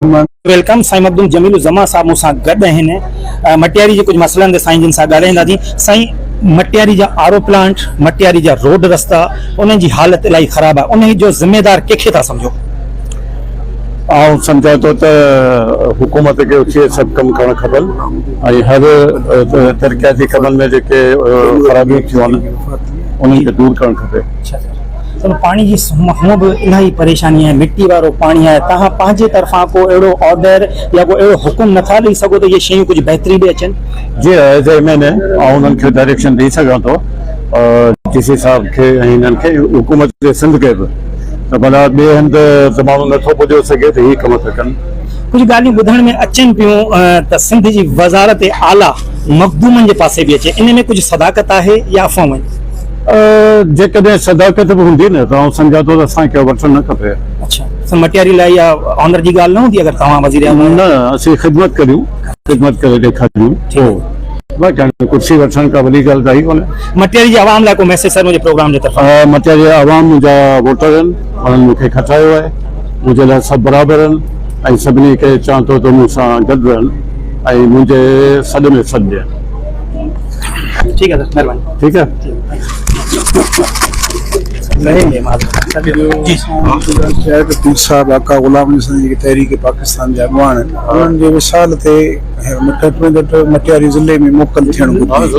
Welcome साईं अब्दुल जमील जमा साहब मूंसां गॾु आहिनि मटियारी जे कुझु मसइलनि ते साईं जिन सां ॻाल्हाईंदासीं। साईं मटियारी जा आरो प्लांट, मटियारी जा रोड रस्ता, उन जी हालत इलाही ख़राबु आहे, उन जो ज़िम्मेदार कंहिंखे था सम्झो? आउं सम्झां थो त हुकूमत खे उथे सभु कमु करणु खपनि ऐं हर तरक़ियाती कमनि में जेके ख़राबियूं थियूं आहिनि उन्हनि खे दूर करणु खपे। पाणी जी हूअं बि इलाही परेशानी आहे, मिट्टी वारो पाणी आहे। तव्हां पंहिंजे तरफ़ां को अहिड़ो ऑर्डर या को अहिड़ो हुकुम नथा ॾेई सघो त इहे शयूं कुझु बहितरी बि अचनि? जी एज़ ए मैंने उन्हनि खे डायरेक्शन ॾेई सघां थो डीसी साहब खे ऐं हिननि खे हुकूमत जे सिंध खे बि त भला ॿिए हंधि त माण्हू नथो पुॼो सघे त हीअ कम था कनि। कुझु ॻाल्हियूं ॿुधण में अचनि पियूं त सिंध जी वज़ारत आला मखदूमनि जे पासे बि अचे, इन में कुझु सदाकत आहे या अफ़वाह? जेकॾहिं सदाकत बि हूंदी न त आउं सम्झां थो त असांखे वठणु न खपे। अच्छा, मटियारी लाइ या ऑनर जी ॻाल्हि न हूंदी अगरि तव्हां वज़ीर आज़म? न, असीं ख़िदमत करियूं, ख़िदमत करे ॾेखारियूं। बाक़ी कुर्सी वठण खां वॾी ॻाल्हि त ई कोन्हे। मटियारी जी आवाम लाइ को मैसेज सर मुंहिंजे प्रोग्राम जे तरफ़ां? मटियारी आवाम मुंहिंजा वोटर आहिनि, उन्हनि मूंखे खटायो आहे, मुंहिंजे लाइ सभु बराबरि आहिनि ऐं सभिनी खे चवां थो त मूंसां गॾु रहनि ऐं मुंहिंजे सॾ में सॾु ॾियनि। ठीक है सर, मेहरबानी। ठीक है पीर साहब आका गुलाम हसन जी तहरीक पाकिस्तान जा अॻवान उन्हनि जे विसाल ते घटि में घटि मटियारी ज़िले में मोकल थियणु घुरिजे।